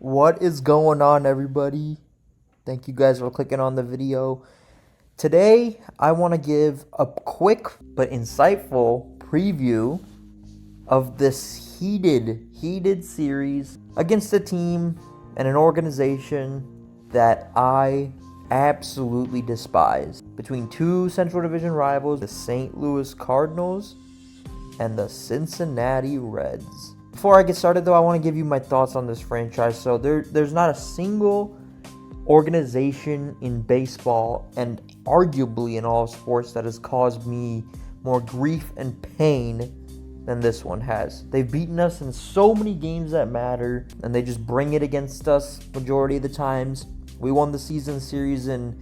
What is going on, everybody? Thank you guys for clicking on the video. Today, I want to give a quick but insightful preview of this heated series against a team and an organization that I absolutely despise. Between two Central Division rivals, the St. Louis Cardinals and the Cincinnati Reds. Before I get started, though, I want to give you my thoughts on this franchise. So there's not a single organization in baseball and arguably in all sports that has caused me more grief and pain than this one has. They've beaten us in so many games that matter, and they just bring it against us majority of the times. We won the season series in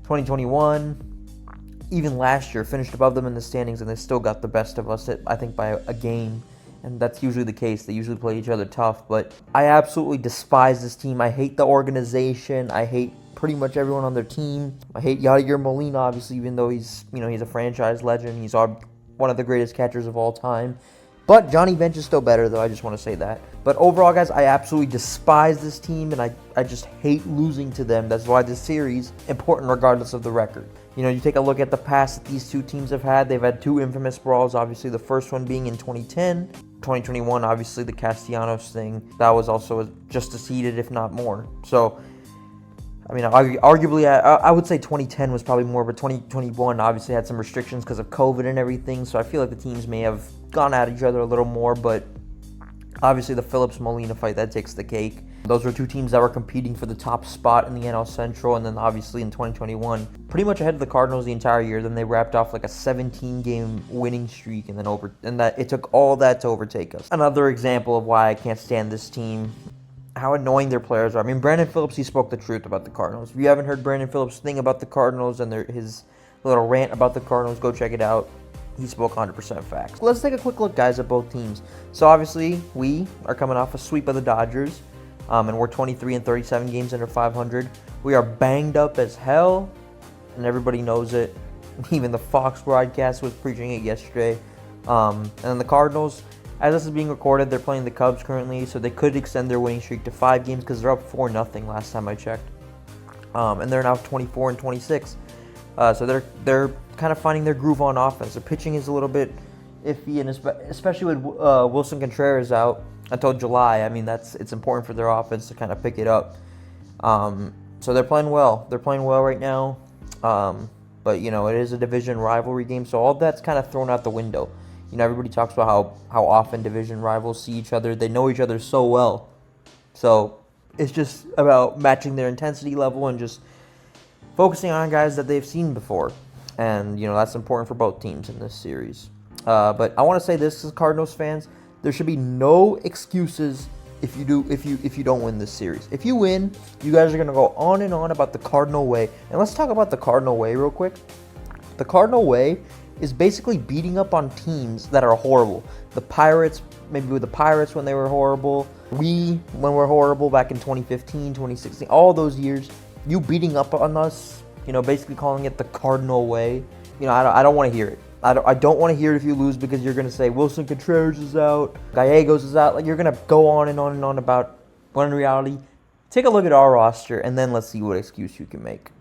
2021. Even last year, finished above them in the standings, and they still got the best of us, I think, by a game. And that's usually the case. They usually play each other tough. But I absolutely despise this team. I hate the organization. I hate pretty much everyone on their team. I hate Yadier Molina, obviously, even though he's a franchise legend. He's one of the greatest catchers of all time. But Johnny Bench is still better, though. I just want to say that. But overall, guys, I absolutely despise this team, and I just hate losing to them. That's why this series is important regardless of the record. You take a look at the past that these two teams have had. They've had two infamous brawls, obviously the first one being in 2010. 2021, obviously the Castellanos thing. That was also just as heated, if not more. So, arguably, I would say 2010 was probably more, but 2021 obviously had some restrictions because of COVID and everything. So I feel like the teams may have gone at each other a little more, but obviously the Phillips-Molina fight, that takes the cake. Those were two teams that were competing for the top spot in the NL Central, and then obviously in 2021, pretty much ahead of the Cardinals the entire year. Then they wrapped off like a 17-game winning streak, and then it took all that to overtake us. Another example of why I can't stand this team, how annoying their players are. I mean, Brandon Phillips, he spoke the truth about the Cardinals. If you haven't heard Brandon Phillips' thing about the Cardinals and his little rant about the Cardinals, go check it out. He spoke 100% facts. Let's take a quick look, guys, at both teams. So obviously, we are coming off a sweep of the Dodgers. And we're 23 and 37 games under 500. We are banged up as hell, and everybody knows it. Even the Fox broadcast was preaching it yesterday. And then the Cardinals, as this is being recorded, they're playing the Cubs currently, so they could extend their winning streak to 5 games because they're up 4-0 last time I checked. And they're now 24 and 26. So they're kind of finding their groove on offense. Their pitching is a little bit iffy, and especially with Wilson Contreras out until July. I mean, it's important for their offense to kind of pick it up. So they're playing well. They're playing well right now. But, it is a division rivalry game, so all that's kind of thrown out the window. Everybody talks about how often division rivals see each other. They know each other so well. So it's just about matching their intensity level and just focusing on guys that they've seen before. And, that's important for both teams in this series. But I want to say this as Cardinals fans. There should be no excuses if you don't win this series. If you win, you guys are going to go on and on about the Cardinal way. And let's talk about the Cardinal way real quick. The Cardinal way is basically beating up on teams that are horrible. The Pirates, maybe with the Pirates when they were horrible. When we're horrible back in 2015, 2016, all those years. You beating up on us, basically calling it the Cardinal way. I don't want to hear it. I don't want to hear it if you lose, because you're going to say Wilson Contreras is out, Gallegos is out. Like, you're going to go on and on and on about, when in reality, take a look at our roster, and then let's see what excuse you can make.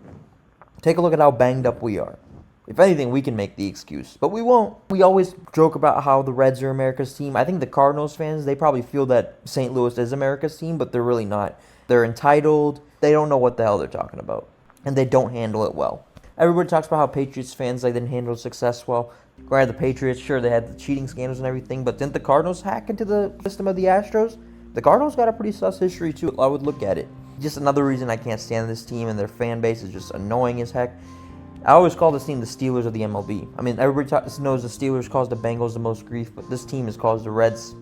Take a look at how banged up we are. If anything, we can make the excuse, but we won't. We always joke about how the Reds are America's team. I think the Cardinals fans, they probably feel that St. Louis is America's team, but they're really not. They're entitled. They don't know what the hell they're talking about, and they don't handle it well. Everybody talks about how Patriots fans, didn't handle success well. Granted, the Patriots, sure, they had the cheating scandals and everything, but didn't the Cardinals hack into the system of the Astros? The Cardinals got a pretty sus history, too. I would look at it. Just another reason I can't stand this team, and their fan base is just annoying as heck. I always call this team the Steelers of the MLB. I mean, everybody knows the Steelers caused the Bengals the most grief, but this team has caused the Reds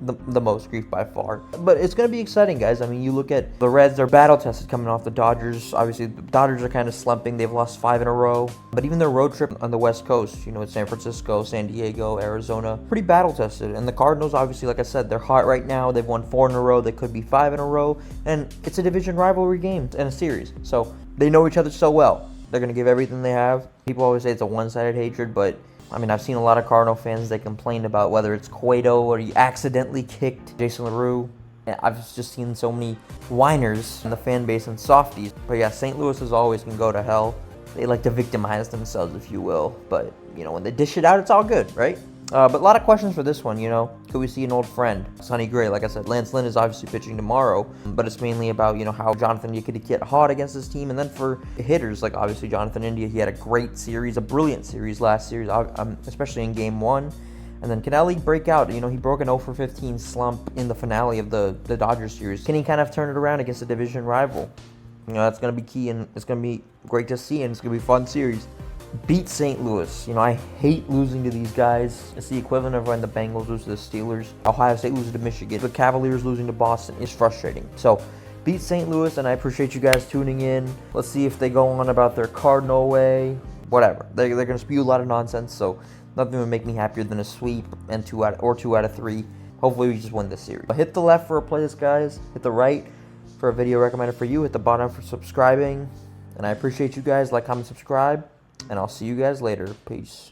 the most grief by far. But it's going to be exciting, guys. I mean, you look at the Reds, they're battle-tested coming off the Dodgers. Obviously, the Dodgers are kind of slumping. They've lost 5 in a row. But even their road trip on the West Coast, it's San Francisco, San Diego, Arizona, pretty battle-tested. And the Cardinals, obviously, like I said, they're hot right now. They've won 4 in a row. They could be 5 in a row. And it's a division rivalry game and a series. So they know each other so well. They're going to give everything they have. People always say it's a one-sided hatred, but I mean, I've seen a lot of Cardinal fans that complain about whether it's Cueto or he accidentally kicked Jason LaRue. I've just seen so many whiners in the fan base and softies. But yeah, St. Louis as always can go to hell. They like to victimize themselves, if you will. But, you know, when they dish it out, it's all good, right? But a lot of questions for this one, you know. Could we see an old friend? Sonny Gray, like I said, Lance Lynn is obviously pitching tomorrow. But it's mainly about, you know, how Jonathan India could get hot against his team. And then for hitters, like obviously Jonathan India, he had a great series, a brilliant series last series, especially in Game 1. And then can Ellie break out? You know, he broke an 0-for-15 slump in the finale of the Dodgers series. Can he kind of turn it around against a division rival? You know, that's going to be key, and it's going to be great to see, and it's going to be a fun series. Beat St. Louis. You know, I hate losing to these guys. It's the equivalent of when the Bengals lose to the Steelers. Ohio State loses to Michigan. The Cavaliers losing to Boston is frustrating. So, beat St. Louis, and I appreciate you guys tuning in. Let's see if they go on about their Cardinal way. Whatever. They're going to spew a lot of nonsense, so nothing would make me happier than a sweep and 2 out of 3. Hopefully we just win this series. But hit the left for a playlist, guys. Hit the right for a video recommended for you. Hit the bottom for subscribing. And I appreciate you guys. Like, comment, subscribe. And I'll see you guys later. Peace.